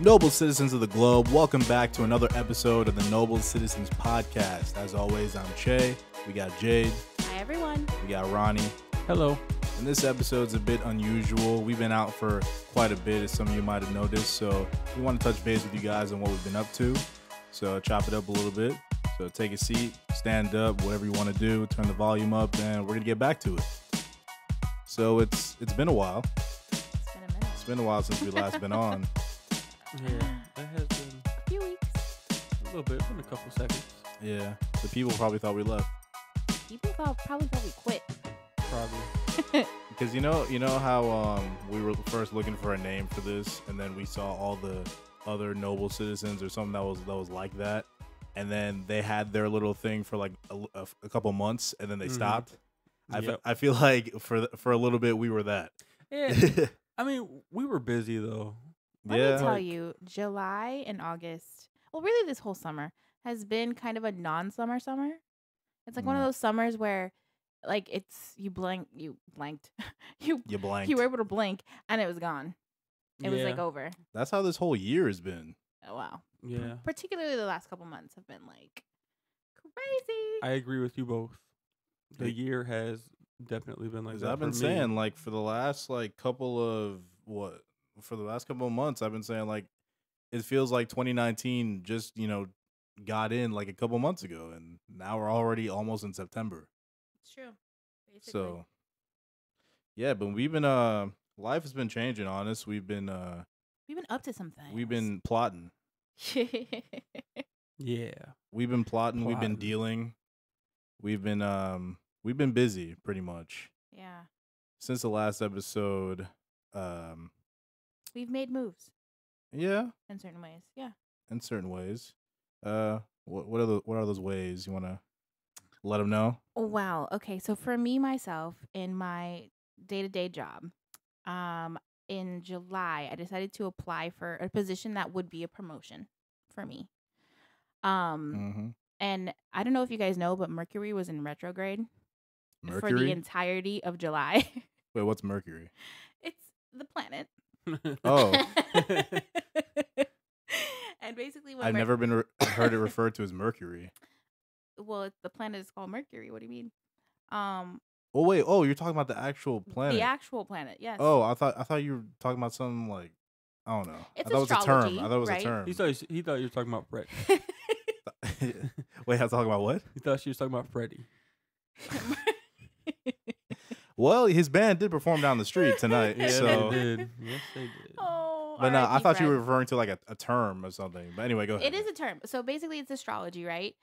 Noble citizens of the globe, welcome back to another episode of the Noble Citizens Podcast. As always, I'm Che. We got Jade. Hi, everyone. We got Ronnie. Hello. And this episode's a bit unusual. We've been out for quite a bit, as some of you might have noticed. So we want to touch base with you guys on what we've been up to. So chop it up a little bit. So take a seat, stand up, whatever you want to do, turn the volume up, and we're going to get back to it. So it's been a while. It's been a minute. It's been a while since we last been on. Yeah, that has been A few weeks. a little bit, been a couple seconds. Yeah, the people probably thought we left. People probably thought we quit. Probably. Because you know how we were first looking for a name for this, and then we saw all the other noble citizens or something that was like that, and then they had their little thing for like a couple months, and then they stopped. I feel like for a little bit we were that. Yeah. I mean, we were busy though. Let me tell you, July and August, well, really this whole summer, has been kind of a non-summer summer. It's like one of those summers where, like, you blanked. You blanked. You were able to blink, and it was gone. It was, like, over. That's how this whole year has been. Oh, wow. Yeah. Particularly the last couple months have been, like, crazy. I agree with you both. The year has definitely been like that. I've been saying, like, for the last, like, for the last couple of months, I've been saying, like, it feels like 2019 just, got in, like, a couple months ago, and now we're already almost in September. It's true. Basically. So, yeah, but we've been, life has been changing on us. We've been up to some things. We've been plotting. Yeah. We've been plotting. We've been dealing. We've been busy pretty much. Yeah. Since the last episode, we've made moves. Yeah. In certain ways. Yeah. In certain ways. What are those ways? You want to let them know? Oh, wow. Okay. So for me, myself, in my day-to-day job, in July, I decided to apply for a position that would be a promotion for me. And I don't know if you guys know, but Mercury was in retrograde for the entirety of July. Wait, what's Mercury? It's the planet. Oh. And basically, I've never been heard it referred to as Mercury. Well, the planet is called Mercury. What do you mean? Oh wait. Oh, you're talking about the actual planet. The actual planet. Yes. Oh, I thought you were talking about something like, I don't know. It's I thought it was a term. I thought it was right? a term. He thought you were talking about Freddie. Wait, I was talking about what? He thought she was talking about Freddie. Well, his band did perform down the street tonight. Yeah, so. they did. Yes, they did. Oh, but no, I thought you were Fred. referring to like a term or something. But anyway, go ahead. It is a term. So basically, it's astrology, right?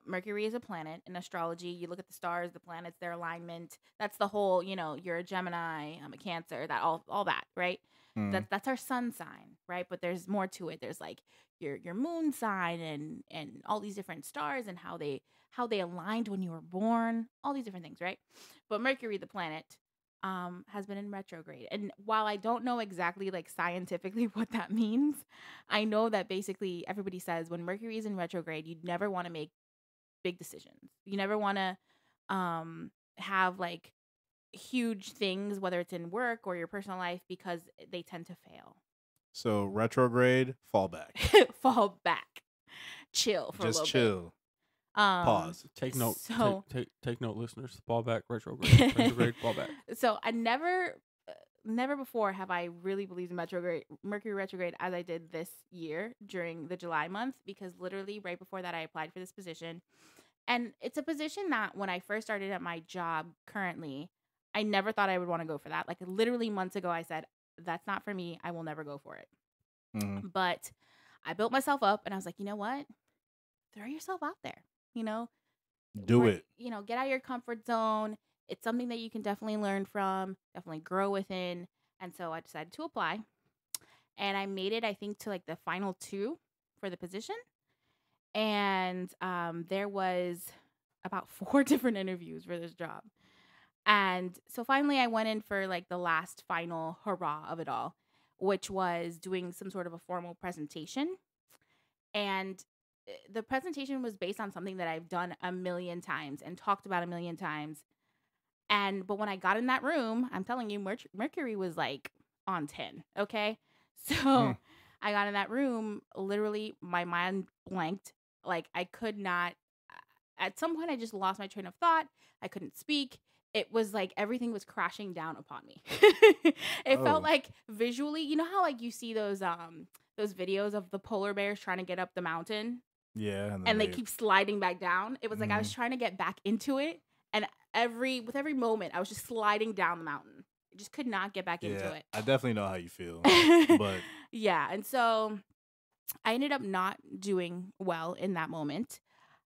Mercury is a planet. In astrology, you look at the stars, the planets, their alignment. That's the whole, you're a Gemini, I'm a Cancer, that all that, right? That's our sun sign, right? But there's more to it. There's like your moon sign and all these different stars and how they aligned when you were born, all these different things, right? But Mercury, the planet, has been in retrograde. And while I don't know exactly like scientifically what that means, I know that basically everybody says when Mercury is in retrograde, you never want to make big decisions. You never want to have like huge things, whether it's in work or your personal life, because they tend to fail. So retrograde, fall back. Fall back. Chill for just a little chill. bit. Pause. Take note. So, take note, listeners. Fall back, retrograde. Retrograde, fall back. So I never before have I really believed in Mercury retrograde as I did this year during the July month, because literally right before that I applied for this position. And it's a position that when I first started at my job currently, I never thought I would want to go for that. Like literally months ago, I said, that's not for me. I will never go for it. But I built myself up and I was like, you know what? Throw yourself out there, Do it. Get out of your comfort zone. It's something that you can definitely learn from, definitely grow within. And so I decided to apply. And I made it, I think, to like the final 2 for the position. And there was about 4 different interviews for this job. And so finally I went in for like the last final hurrah of it all, which was doing some sort of a formal presentation. And the presentation was based on something that I've done a million times and talked about a million times. But when I got in that room, I'm telling you, Mercury was like on 10. Okay. So I got in that room, literally my mind blanked. Like I could not, at some point I just lost my train of thought. I couldn't speak. It was like everything was crashing down upon me. It felt Oh. like visually, you know how like you see those videos of the polar bears trying to get up the mountain Yeah, and then and they keep sliding back down. It was like I was trying to get back into it, and with every moment I was just sliding down the mountain. I just could not get back into it. I definitely know how you feel. But yeah, and so I ended up not doing well in that moment.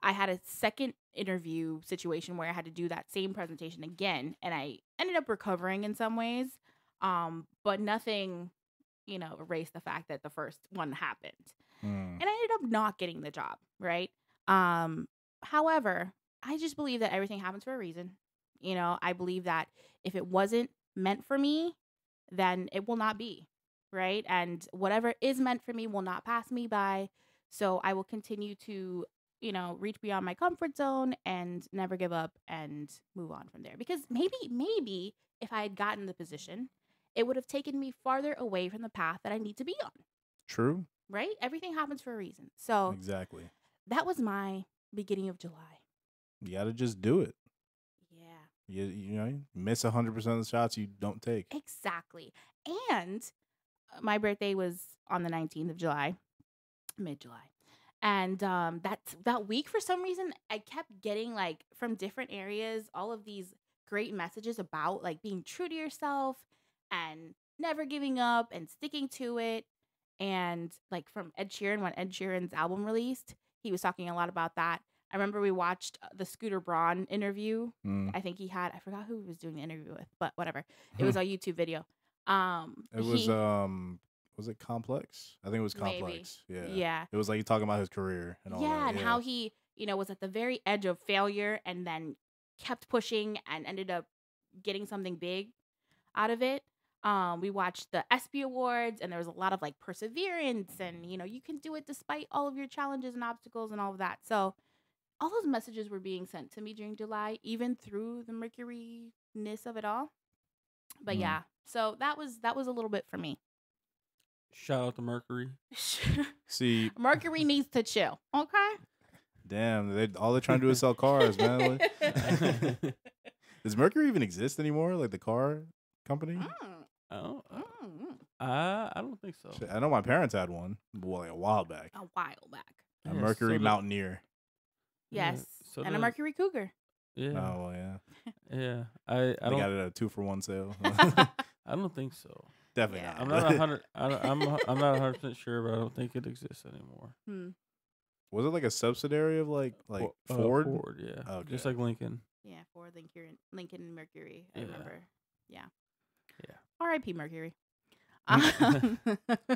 I had a second interview situation where I had to do that same presentation again, and I ended up recovering in some ways, but nothing, erased the fact that the first one happened. And I ended up not getting the job, right? However, I just believe that everything happens for a reason. I believe that if it wasn't meant for me, then it will not be, right? And whatever is meant for me will not pass me by. So I will continue to, reach beyond my comfort zone and never give up and move on from there. Because maybe if I had gotten the position, it would have taken me farther away from the path that I need to be on. True. Right? Everything happens for a reason. So Exactly. that was my beginning of July. You got to just do it. Yeah. You miss 100% of the shots you don't take. Exactly. And my birthday was on the 19th of July, mid-July. And that week, for some reason, I kept getting, like, from different areas, all of these great messages about, like, being true to yourself and never giving up and sticking to it. And, like, from Ed Sheeran, when Ed Sheeran's album released, he was talking a lot about that. I remember we watched the Scooter Braun interview. I think I forgot who he was doing the interview with, but whatever. It was a YouTube video. It was it Complex? I think it was Complex. Maybe. Yeah. Yeah. It was like you talking about his career and all that. Yeah, and how he, was at the very edge of failure and then kept pushing and ended up getting something big out of it. We watched the ESPY Awards, and there was a lot of like perseverance and, you can do it despite all of your challenges and obstacles and all of that. So all those messages were being sent to me during July, even through the Mercury-ness of it all. But yeah, so that was a little bit for me. Shout out to Mercury. See, Mercury needs to chill. Okay. Damn, all they're trying to do is sell cars, man. Does Mercury even exist anymore? Like the car company? Oh, I don't think so. Shit, I know my parents had one, like a while back. A while back. A Mercury Mountaineer. Yes, and a Mercury Cougar. Yeah. Oh well, yeah. Yeah, I don't. They got it at a 2-for-1 sale. I don't think so. Definitely Yeah. not. I'm not 100. I'm not 100% sure, but I don't think it exists anymore. Was it like a subsidiary of like Ford? Ford, yeah. Okay. Just like Lincoln. Yeah, Ford, Lincoln, and Mercury. I Yeah. remember. Yeah. Yeah. R.I.P. Mercury.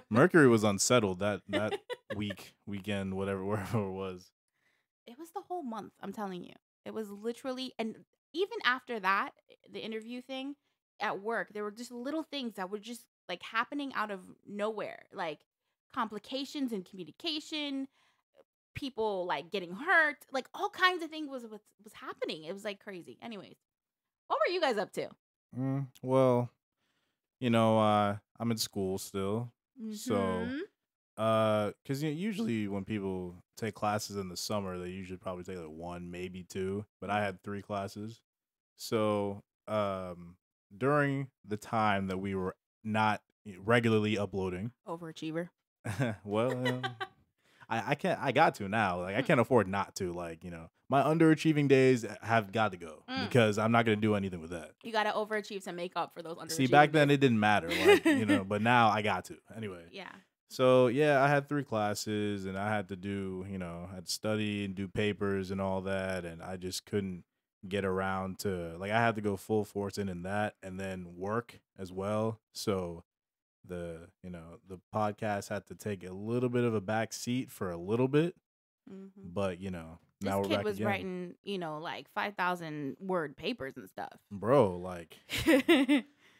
Mercury was unsettled that weekend, wherever it was. It was the whole month, I'm telling you. It was literally, and even after that, the interview thing at work, there were just little things that were just like happening out of nowhere, like complications in communication, people like getting hurt, like all kinds of things was happening. It was like crazy. Anyways, what were you guys up to? Well, I'm in school still, so because usually when people take classes in the summer, they usually probably take like 1, maybe 2, but I had 3 classes. So during the time that we were not regularly uploading, Overachiever. well, I got to now. Like I can't afford not to. Like my underachieving days have got to go because I'm not gonna do anything with that. You gotta overachieve to make up for those underachieving. See, back then it didn't matter, like but now I got to anyway. Yeah. So yeah, I had 3 classes and I had to do, I had to study and do papers and all that, and I just couldn't get around to I had to go full force in that and then work as well. So the podcast had to take a little bit of a back seat for a little bit, but now we're this kid back was again. writing like 5,000 word papers and stuff, bro. Like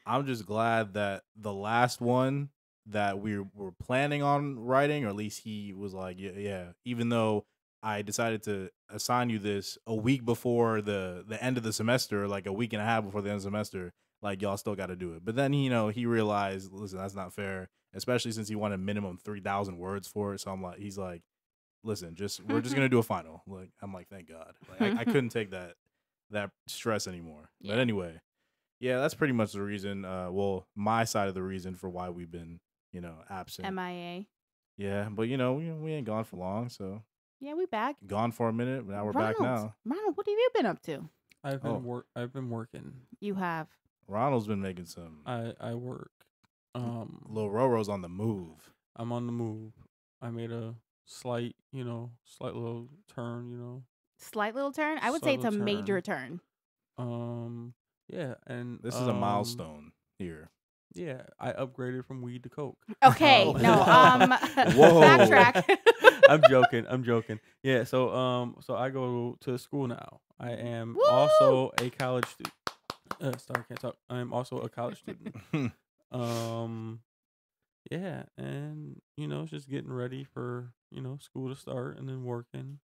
I'm just glad that the last one that we were planning on writing, or at least he was like, yeah, even though I decided to assign you this a week before the end of the semester, like a week and a half before the end of the semester, like y'all still got to do it. But then he realized, listen, that's not fair, especially since he wanted minimum 3,000 words for it. So he's like, listen, we're just gonna do a final. Like I'm like, thank God. Like I couldn't take that stress anymore. Yeah. But anyway, yeah, that's pretty much the reason. Well, my side of the reason for why we've been absent. MIA. Yeah, but we ain't gone for long, so Yeah, we back. gone for a minute. Now we're back now. Ronald, what have you been up to? I've been working. You have. Ronald's been making some. I work. Lil Roro's on the move. I'm on the move. I made a slight little turn. Slight little turn. I would say it's a major turn. Yeah, and this is a milestone here. Yeah, I upgraded from weed to coke. Okay, no. Whoa. Backtrack. I'm joking. Yeah, so I go to school now. I am also a college student. Sorry, can't talk. I am also a college student. Yeah, and it's just getting ready for school to start and then working.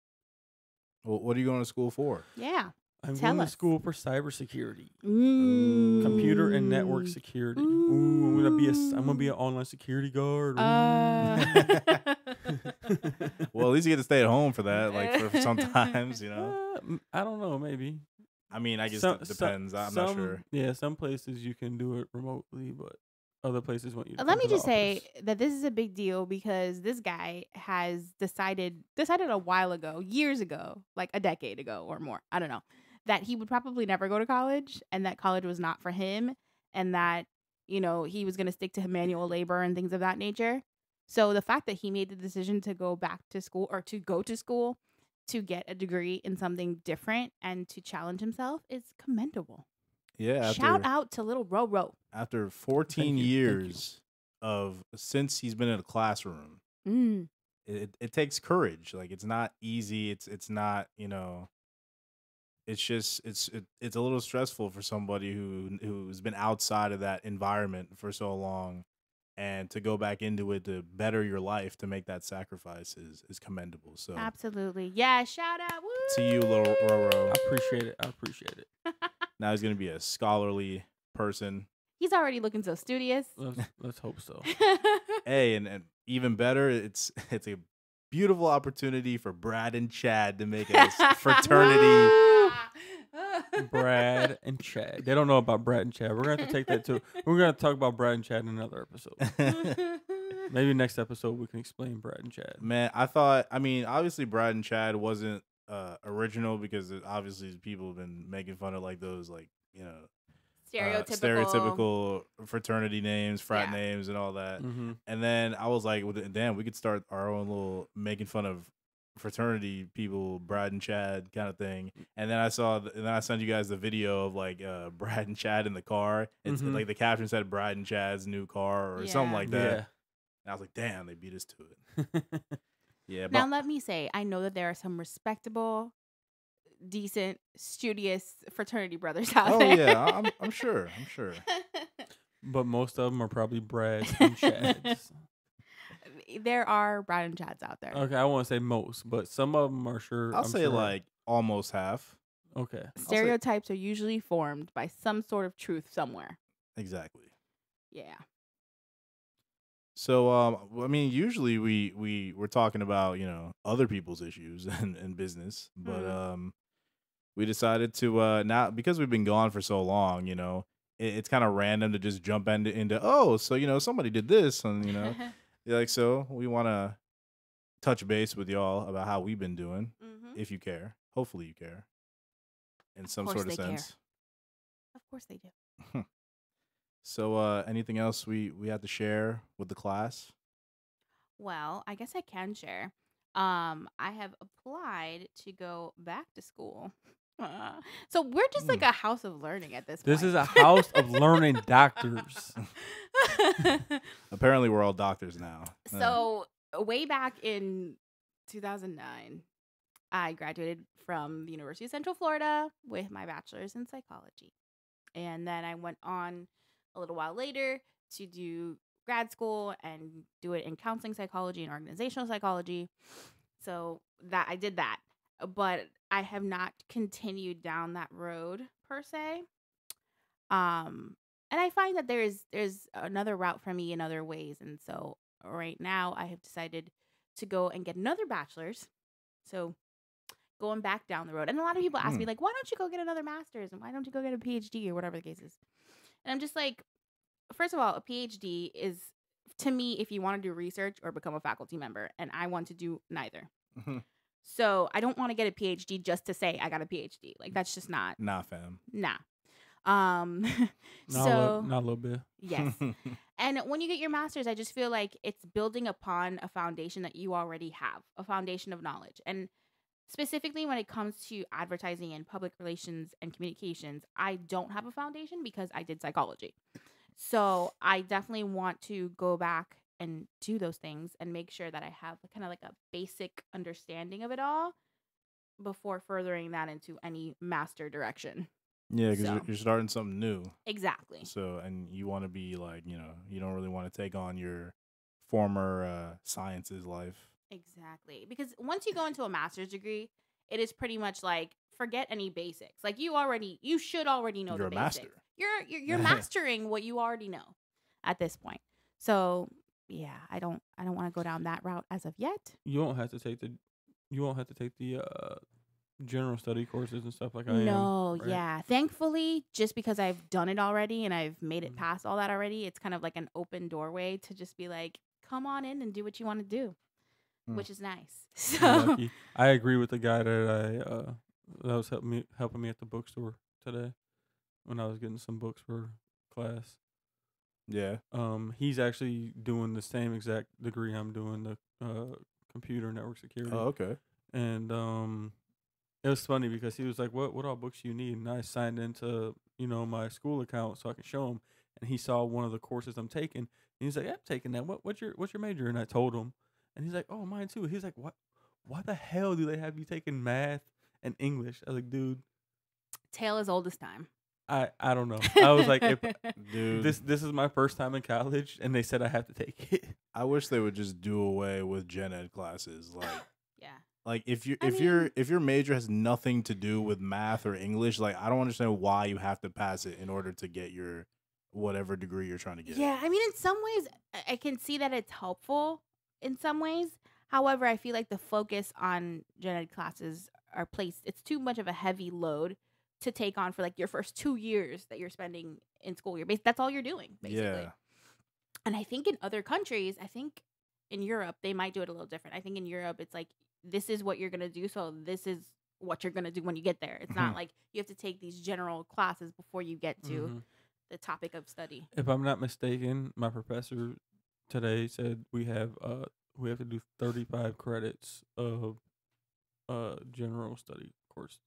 Well, what are you going to school for? Yeah. I'm Tell going us. to school for cybersecurity, Ooh. computer and network security. Ooh, I'm gonna be an online security guard. Well, at least you get to stay at home for that, like for sometimes, I don't know, maybe. I mean, I guess it depends. I'm not sure. Yeah, some places you can do it remotely, but other places want you to Let come me to the just say office. that this is a big deal because this guy has decided a while ago, years ago, like a decade ago or more, I don't know, that he would probably never go to college and that college was not for him and that, he was going to stick to manual labor and things of that nature. So the fact that he made the decision to go back to school or to go to school to get a degree in something different and to challenge himself is commendable. Yeah. Shout out to little Roro. After 14 years since he's been in a classroom, it takes courage. Like it's not easy. It's not, it's just it's a little stressful for somebody who's been outside of that environment for so long, and to go back into it to better your life, to make that sacrifice is commendable. So absolutely, yeah. Shout out to you, little Roro. I appreciate it. Now he's gonna be a scholarly person. He's already looking so studious. Let's hope so. Hey, and even better, it's a beautiful opportunity for Brad and Chad to make a fraternity. Brad and Chad. They don't know about Brad and Chad. We're gonna have to take that too. We're gonna talk about Brad and Chad in another episode. Maybe next episode we can explain Brad and Chad. Man, obviously Brad and Chad wasn't original because obviously people have been making fun of like those stereotypical fraternity names, frat names, and all that. Mm-hmm. And then I was like, well, damn, we could start our own little making fun of fraternity people, Brad and Chad kind of thing. And then I sent you guys the video of like Brad and Chad in the car. It's like the caption said Brad and Chad's new car or something like that. Yeah. And I was like, damn, they beat us to it. Yeah. Now let me say, I know that there are some respectable, decent, studious fraternity brothers out there. Oh yeah, I'm sure. But most of them are probably Brads and Chads. There are Brad and Chads out there. Okay, I won't say most, but some of them are sure. I'll say like almost half. Okay. Stereotypes are usually formed by some sort of truth somewhere. Exactly. Yeah. So, usually we're talking about, other people's issues and business, but we decided to now, because we've been gone for so long, it's kind of random to just jump into so somebody did this, and like, so we want to touch base with y'all about how we've been doing, if you care. Hopefully you care in some sort of sense. Care. Of course they do. So, anything else we have to share with the class? Well, I guess I can share. I have applied to go back to school. So we're just like a house of learning at this point. This is a house of learning doctors. Apparently, we're all doctors now. So way back in 2009, I graduated from the University of Central Florida with my bachelor's in psychology. And then I went on a little while later to do grad school and do it in counseling psychology and organizational psychology. So that I did that, but I have not continued down that road per se. And I find that there's another route for me in other ways. And so right now I have decided to go and get another bachelor's. So going back down the road. And a lot of people ask me, like, why don't you go get another master's? And why don't you go get a PhD or whatever the case is? And I'm just like, first of all, a PhD is, to me, if you want to do research or become a faculty member. And I want to do neither. So I don't want to get a PhD just to say I got a PhD. Like, that's just not. Nah, fam. Nah. Not a little bit. Yes. And when you get your master's, I just feel like it's building upon a foundation that you already have, a foundation of knowledge. And specifically when it comes to advertising and public relations and communications, I don't have a foundation because I did psychology. So I definitely want to go back and do those things and make sure that I have kind of like a basic understanding of it all before furthering that into any master direction. Yeah, because you're starting something new. Exactly. So, and you want to be like, you don't really want to take on your former sciences life. Exactly. Because once you go into a master's degree, it is pretty much like, forget any basics. Like, you should already know You're the a basics. master. You're mastering what you already know at this point. So, yeah, I don't want to go down that route as of yet. You won't have to take the general study courses and stuff like I am. No, right? yeah. Thankfully, just because I've done it already and I've made it past all that already, it's kind of like an open doorway to just be like, come on in and do what you want to do, which is nice. So I agree with the guy that was helping me at the bookstore today when I was getting some books for class. Yeah. He's actually doing the same exact degree I'm doing, the computer network security. Oh, okay. And it was funny because he was like, "What all books do you need?" And I signed into my school account so I could show him. And he saw one of the courses I'm taking, and he's like, "I'm taking that. What's your major?" And I told him, and he's like, "Oh, mine too." He's like, "What? Why the hell do they have you taking math and English?" I was like, "Dude, tale as old as time." I don't know. I was like, dude, this is my first time in college, and they said I have to take it. I wish they would just do away with gen ed classes. Like, yeah. Like if your major has nothing to do with math or English, like I don't understand why you have to pass it in order to get your whatever degree you're trying to get. Yeah, I mean, in some ways, I can see that it's helpful in some ways. However, I feel like the focus on gen ed classes are placed. It's too much of a heavy load to take on for like your first 2 years that you're spending in school. That's all you're doing, basically. Yeah. And I think in other countries, I think in Europe, they might do it a little different. I think in Europe, it's like, this is what you're going to do. So this is what you're going to do when you get there. It's not like you have to take these general classes before you get to the topic of study. If I'm not mistaken, my professor today said we have to do 35 credits of general study courses.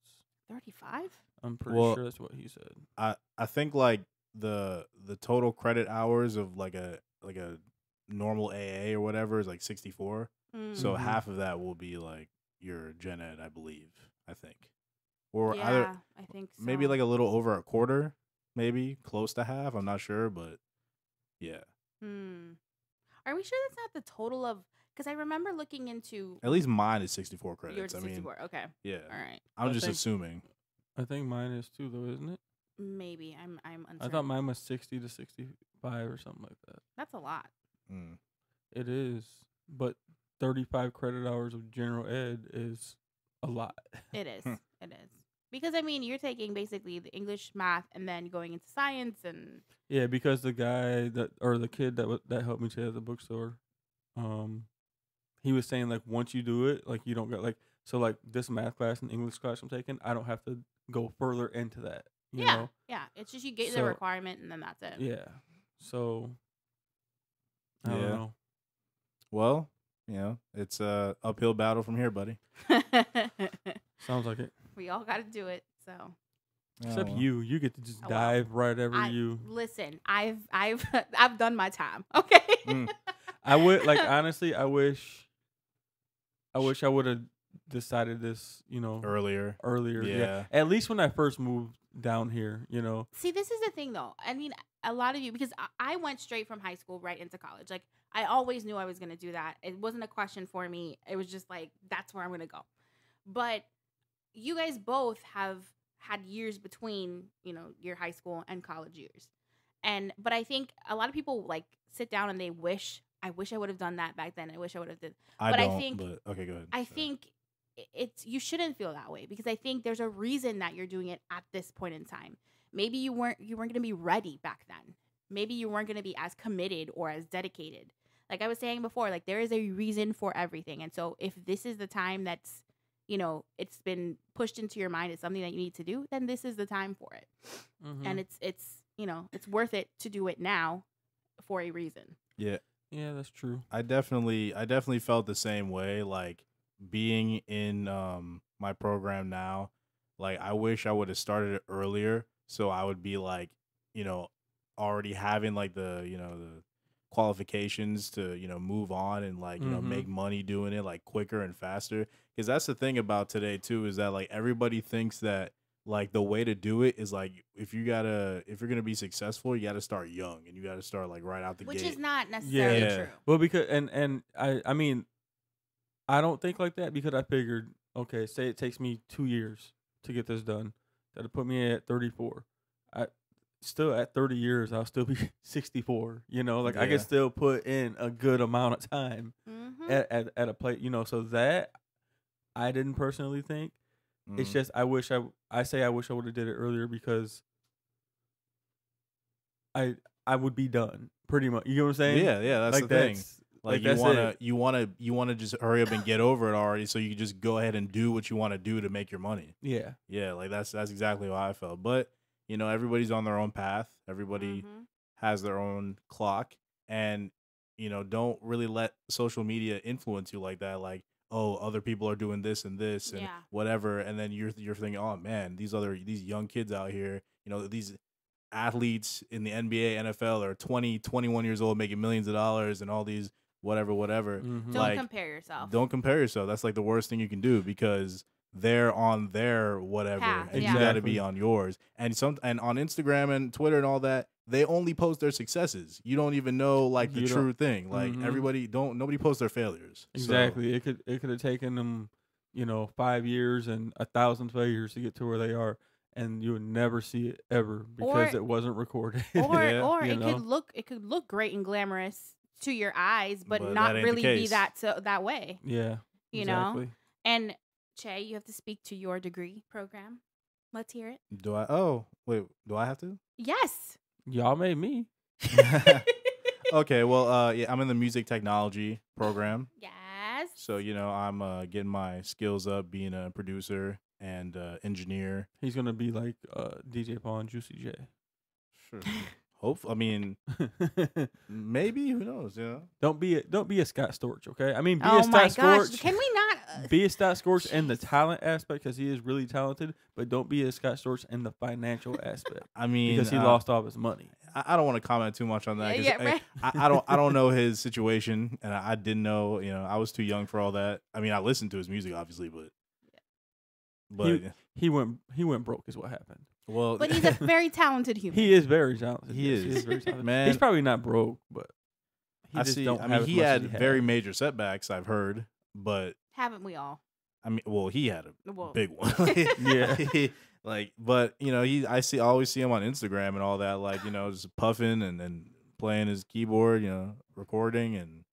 35? I'm pretty sure that's what he said. I think like the total credit hours of like a normal AA or whatever is like 64. So half of that will be like your gen ed, I believe. I think, or yeah, either I think so. maybe like a little over a quarter, maybe close to half. I'm not sure, but yeah. Are we sure that's not the total of? Because I remember looking into. At least mine is 64 credits. Yours is 64. Okay. Yeah. All right. I'm just assuming. I think mine is too, though, isn't it? Maybe I'm uncertain. I thought mine was 60 to 65 or something like that. That's a lot. It is, but 35 credit hours of general ed is a lot. It is. It is. Because, I mean, you're taking basically the English, math, and then going into science and... Yeah, because the guy the kid that helped me today at the bookstore, he was saying, like, once you do it, like, you don't get, like, so, like, this math class and English class I'm taking, I don't have to go further into that, you know? Yeah, it's just you get the requirement and then that's it. Yeah. So, I don't know. Well, it's a uphill battle from here, buddy. Sounds like it. We all got to do it, so. Except you get to just dive right over you. Listen, I've done my time. Okay. I would honestly. I wish I would have decided this, earlier. Yeah. At least when I first moved down here, See, this is the thing, though. I mean, a lot of you, because I went straight from high school right into college. Like, I always knew I was going to do that. It wasn't a question for me. It was just like, that's where I'm going to go. But you guys both have had years between, your high school and college years. But I think a lot of people like sit down and they I wish I would have done that back then. I wish I would have did. I But don't. I think But okay, go ahead. I Sorry. think it's you shouldn't feel that way because I think there's a reason that you're doing it at this point in time. Maybe you weren't going to be ready back then. Maybe you weren't going to be as committed or as dedicated. Like I was saying before, like there is a reason for everything. And so if this is the time that's, it's been pushed into your mind, it's something that you need to do, then this is the time for it. Mm-hmm. And it's worth it to do it now for a reason. Yeah. Yeah, that's true. I definitely felt the same way. Like being in my program now, like I wish I would have started it earlier, so I would be like, already having like the qualifications to move on and like make money doing it like quicker and faster. Because that's the thing about today too, is that like everybody thinks that like the way to do it is like if you're gonna be successful, you gotta start young and you gotta start like right out the Which gate. is not necessarily Yeah. true. Well, because and I mean, I don't think like that because I figured, okay, say it takes me 2 years to get this done, that'll put me at 34. I still at 30 years, I'll still be 64. Like I Yeah. can still put in a good amount of time Mm-hmm. at a place. So that I didn't personally think. It's just I wish I wish I would have did it earlier because I would be done pretty much. You know what I'm saying? Yeah, that's Like the thing. Like that's it. you wanna just hurry up and get over it already, so you can just go ahead and do what you want to do to make your money. Yeah. Yeah, like that's exactly how I felt. But everybody's on their own path. Everybody Mm-hmm. has their own clock, and don't really let social media influence you like that. Like, oh, other people are doing this and this and Yeah. whatever, and then you're thinking, oh man, these young kids out here, these athletes in the NBA, NFL are 20, 21 years old making millions of dollars and all these whatever. Mhm. Don't Like, compare yourself. don't compare yourself. That's like the worst thing you can do because they're on their whatever Path, and yeah. you got to be Exactly. on yours. And on Instagram and Twitter and all that, they only post their successes. You don't even know like the You don't- true thing. Like Mhm. nobody posts their failures. So, Exactly. It could have taken them, 5 years and 1,000 failures to get to where they are, and you would never see it ever because Or- it wasn't recorded. Or Yeah. or You it know? could look great and glamorous to your eyes, but But not that ain't the really be case. that way. Yeah. You know? Exactly. And Che, you have to speak to your degree program. Let's hear it. do I? Oh wait, do I have to? Yes. Y'all made me. Okay, well, yeah, I'm in the music technology program. Yes. So I'm getting my skills up, being a producer and engineer. He's gonna be like DJ Paul and Juicy J. Sure. I mean, maybe. Who knows? Don't be a Scott Storch, okay? I mean, be Oh a my Scott gosh! Storch. Can we not? Be a Scott Storch in the talent aspect because he is really talented, but don't be a Scott Storch in the financial aspect I mean, because he lost all his money. I don't want to comment too much on that. 'Cause Yeah, right. I don't know his situation, and I didn't know. I was too young for all that. I mean, I listened to his music, obviously, but He went broke is what happened. well, But he's a very talented human. He is very talented. He yes, is. very talented. Man. He's probably not broke, but he I just see. don't I have mean, as he much as had very had. major setbacks. I've heard, but Haven't we all? I mean, well, he had a Well, big one. Yeah. Like, but I always see him on Instagram and all that, like, just puffing and playing his keyboard, recording, and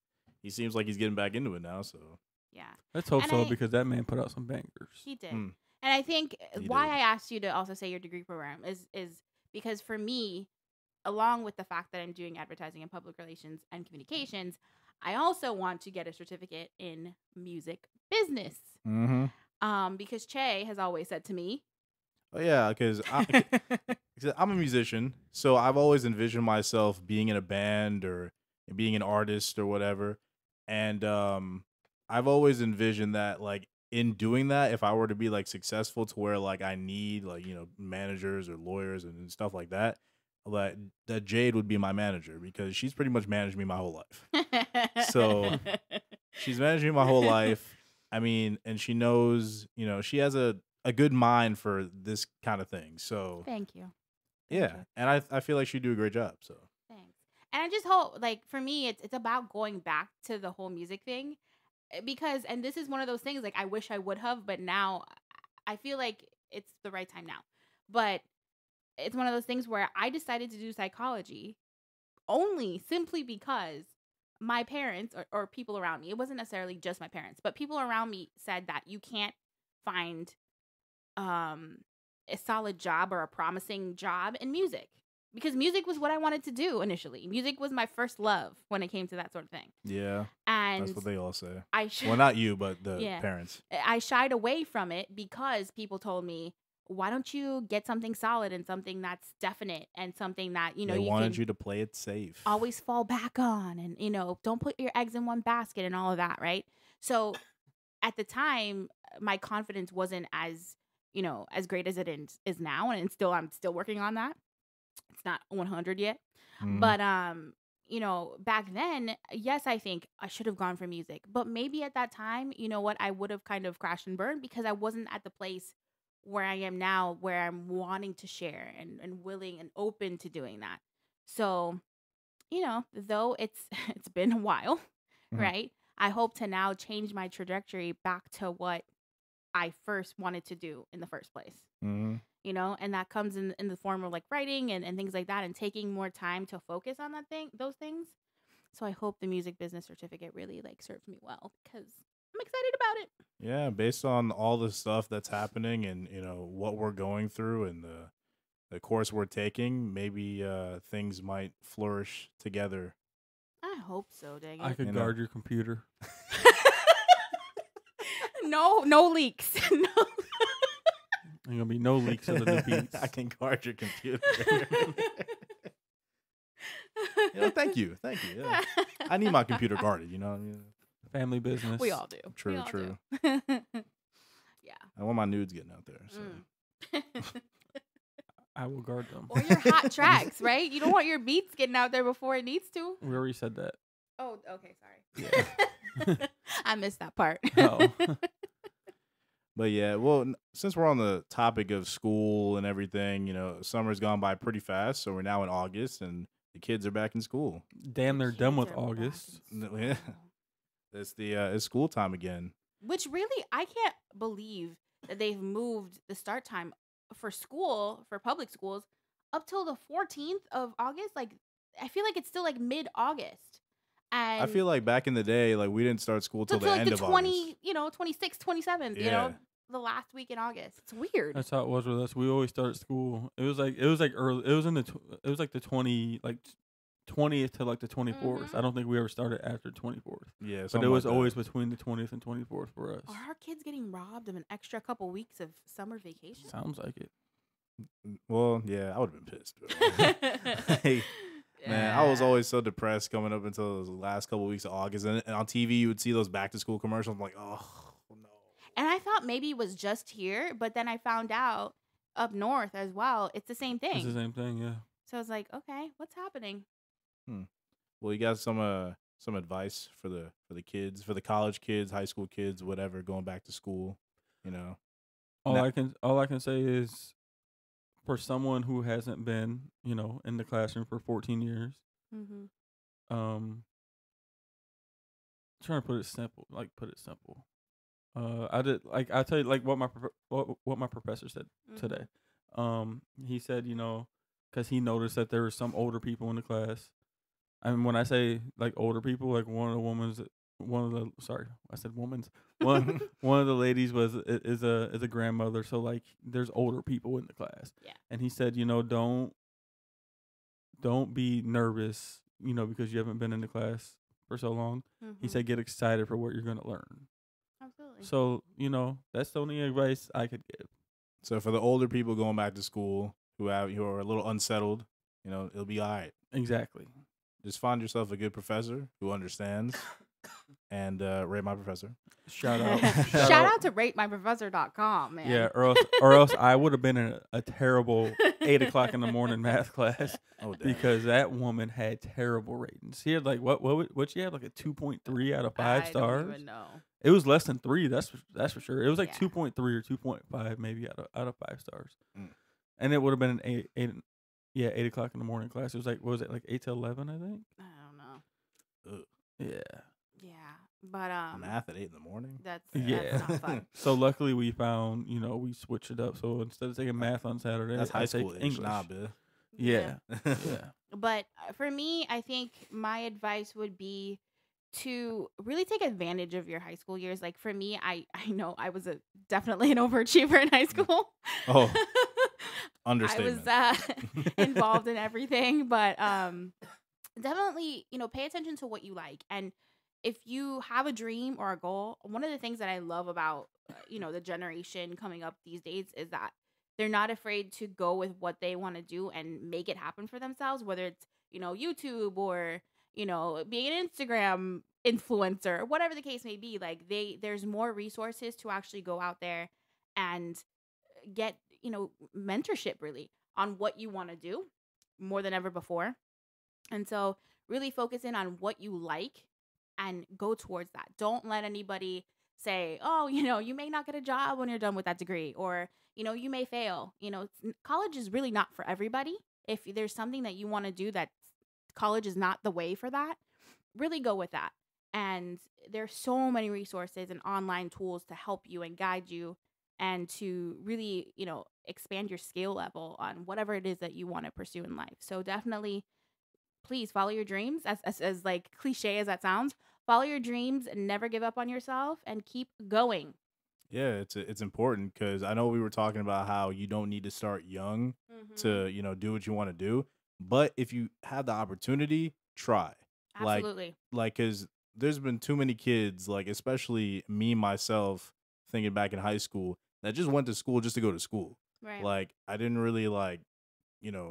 he seems like he's getting back into it now. So yeah, Let's hope And so I- because that man put out some bangers. he did. Mm. And I think He why did. I asked you to also say your degree program is because for me, along with the fact that I'm doing advertising and public relations and communications, I also want to get a certificate in music business. Because Che has always said to me, oh, yeah, because I'm a musician, so I've always envisioned myself being in a band or being an artist or whatever, and I've always envisioned that, like, in doing that, if I were to be like successful to where like I need like managers or lawyers and stuff like that, like that Jade would be my manager because she's pretty much managed me my whole life. So she's managed me my whole life. I mean, and she knows, she has a good mind for this kind of thing. So Thank you. yeah, you. and I feel like she'd do a great job. So Thanks. And I just hope, like, for me, it's about going back to the whole music thing because, and this is one of those things, like, I wish I would have, but now I feel like it's the right time now. But it's one of those things where I decided to do psychology only simply because my parents or people around me, it wasn't necessarily just my parents, but people around me said that you can't find a solid job or a promising job in music, because music was what I wanted to do initially. Music was my first love when it came to that sort of thing. Yeah, And that's what they all say. I Well, not you, but the Yeah. parents. I shied away from it because people told me, why don't you get something solid and something that's definite and something that, you know, They you wanted can you to play it safe. always fall back on, and, you know, don't put your eggs in one basket and all of that, right? So at the time, my confidence wasn't as, you know, as great as it is now, and I'm still working on that. It's not 100 yet. Mhm. But you know, back then, yes, I think I should have gone for music. But maybe at that time, you know what, I would have kind of crashed and burned because I wasn't at the place where I am now, where I'm wanting to share and willing and open to doing that. So, you know, though it's it's been a while, Mhm. right? I hope to now change my trajectory back to what I first wanted to do in the first place. Mhm. You know, and that comes in the form of like writing and things like that, and taking more time to focus on those things. So I hope the music business certificate really like serves me well, because I'm excited about it. Yeah, based on all the stuff that's happening and what we're going through and the course we're taking, maybe things might flourish together. I hope so, dang I it. could You know. guard your computer. No leaks. No. Ain't gonna be no leaks of the new beats. I can guard your computer. Thank you. Yeah. I need my computer guarded. You know what I mean? Family business. We all do. True, We all true. do. Yeah. I want my nudes getting out there. So. I will guard them. Or your hot tracks, right? You don't want your beats getting out there before it needs to. We already said that. Oh, okay, sorry. Yeah. I missed that part. Oh. But yeah, well, since we're on the topic of school and everything, summer's gone by pretty fast. So we're now in August and the kids are back in school. Damn, they're done with Kids are back August. in Yeah. school. It's school time again. Which really, I can't believe that they've moved the start time for school, for public schools, up till the 14th of August. Like, I feel like it's still like mid-August. And I feel like back in the day, like we didn't start school till the like end the of 20, 26th, 27th, Yeah. the last week in August. It's weird. That's how it was with us. We always started school. It was like early. It was like the 20th to like the 24th. Mhm. I don't think we ever started after 24th. Yeah, But something it was like that. always between the 20th and 24th for us. Are our kids getting robbed of an extra couple weeks of summer vacation? Sounds like it. Well, yeah, I would have been pissed. Hey, man, I was always so depressed coming up until those last couple weeks of August, and on TV you would see those back to school commercials. I'm like, oh no. And I thought maybe it was just here, but then I found out up north as well, it's the same thing. It's the same thing, yeah. So I was like, okay, what's happening? Well, you got some advice for the kids, for the college kids, high school kids, whatever, going back to school. All Now- I can say is, for someone who hasn't been, in the classroom for 14 years, Mm-hmm. trying to put it simple. I did I tell you like what my professor said today. He said, because he noticed that there were some older people in the class. And when I say like older people, like one of the ladies is a grandmother. So like there's older people in the class. Yeah. And he said, don't be nervous, because you haven't been in the class for so long. He said, get excited for what you're going to learn. Absolutely. So, that's the only advice I could give. So for the older people going back to school who are a little unsettled, it'll be all right. Exactly. Just find yourself a good professor who understands and rate my professor. Shout out. Shout out to ratemyprofessor.com, man. Yeah, or else I would have been in a terrible 8 o'clock in the morning math class Oh, damn. because that woman had terrible ratings. She had like what she had like a 2.3 out of 5 stars. I don't even know. It was less than 3. That's for sure. It was like Yeah. 2.3 or 2.5 maybe out of 5 stars. Mm. And it would have been an 8 o'clock in the morning class. It was like, what was it, like 8 to 11, I think? I don't know. Ugh. Yeah. Yeah, but Math at 8 in the morning. that's not fun. So luckily we found, we switched it up. So instead of taking math on Saturday, That's I high take school age, English. nah, bitch. Yeah. But for me, I think my advice would be to really take advantage of your high school years. Like for me, I know I was definitely an overachiever in high school. Oh, understatement. I was involved in everything, but definitely, pay attention to what you like. And if you have a dream or a goal, one of the things that I love about, the generation coming up these days is that they're not afraid to go with what they want to do and make it happen for themselves, whether it's, YouTube or, being an Instagram influencer or whatever the case may be. Like there's more resources to actually go out there and get, mentorship really on what you want to do more than ever before. And so really focus in on what you like and go towards that. Don't let anybody say, oh, you may not get a job when you're done with that degree, or, you may fail. College is really not for everybody. If there's something that you want to do that college is not the way for that, really go with that. And there's so many resources and online tools to help you and guide you and to really, expand your skill level on whatever it is that you want to pursue in life. So definitely, please follow your dreams. As like cliche as that sounds, follow your dreams and never give up on yourself and keep going. Yeah, it's important because I know we were talking about how you don't need to start young to, do what you want to do. But if you have the opportunity, try. Absolutely. Like, because there's been too many kids, like, especially me, myself, thinking back in high school, that just went to school just to go to school. Right. Like, I didn't really,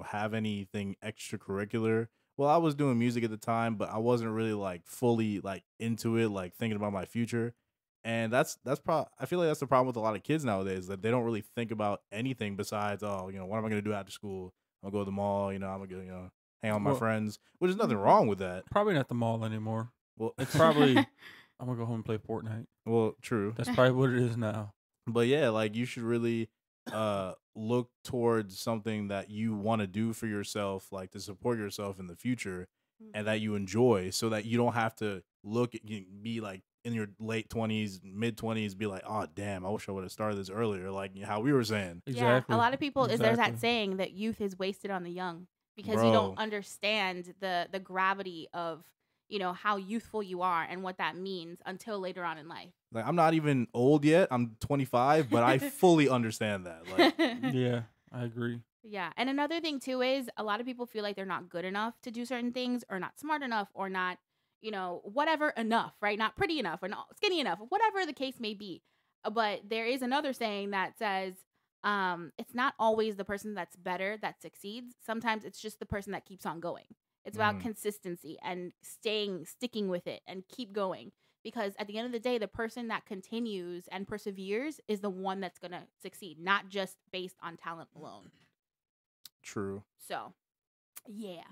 have anything extracurricular. Well, I was doing music at the time, but I wasn't really, fully, into it, thinking about my future. And I feel like that's the problem with a lot of kids nowadays, that they don't really think about anything besides, what am I going to do after school? I'm going to go to the mall, I'm going to, hang out with my friends, which is nothing wrong with that. Probably not the mall anymore. Well, it's probably, I'm going to go home and play Fortnite. Well, true. That's probably what it is now. But yeah, you should really look towards something that you want to do for yourself, to support yourself in the future and that you enjoy, so that you don't have to be in your late 20s, mid 20s, be like, oh, damn, I wish I would have started this earlier, like how we were saying. Exactly. Yeah, a lot of people, there's that saying that youth is wasted on the young because you don't understand the gravity of, how youthful you are and what that means until later on in life. Like, I'm not even old yet. I'm 25, but I fully understand that. Yeah, I agree. Yeah. And another thing, too, is a lot of people feel like they're not good enough to do certain things, or not smart enough, or not, whatever enough, right? Not pretty enough or not skinny enough, whatever the case may be. But there is another saying that says it's not always the person that's better that succeeds. Sometimes it's just the person that keeps on going. It's about consistency and sticking with it and keep going. Because at the end of the day, the person that continues and perseveres is the one that's going to succeed, not just based on talent alone. True. So, yeah.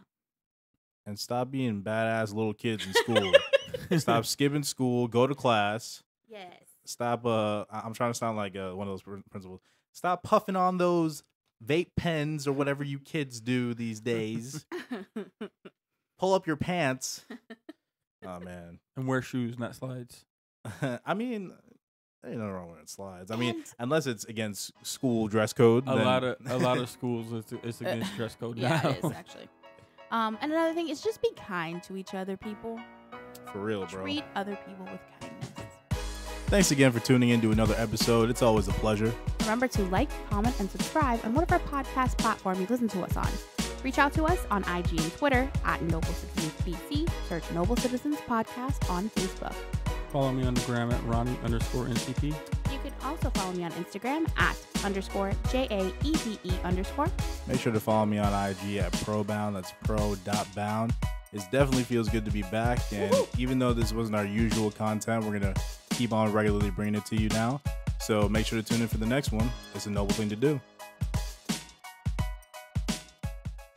And stop being badass little kids in school. Stop skipping school. Go to class. Yes. Stop. I'm trying to sound like one of those principals. Stop puffing on those vape pens or whatever you kids do these days. Pull up your pants. Oh, man. And wear shoes, not slides. I mean, ain't nothing wrong with slides. I mean, unless it's against school dress code. A lot of schools, it's against dress code now. Yeah, it is, actually. And another thing is just be kind to each other, people. For real, bro. Treat other people with kindness. Thanks again for tuning in to another episode. It's always a pleasure. Remember to like, comment, and subscribe on whatever podcast platform you listen to us on. Reach out to us on IG and Twitter at Noble Citizens BC. Search Noble Citizens Podcast on Facebook. Follow me on the gram at Ronnie_NCP. You can also follow me on Instagram at _JAEBE_. Make sure to follow me on IG at probound. That's pro.bound. It definitely feels good to be back. And even though this wasn't our usual content, we're going to keep on regularly bringing it to you now. So make sure to tune in for the next one. It's a noble thing to do.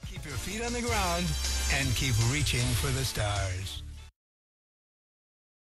Keep your feet on the ground and keep reaching for the stars.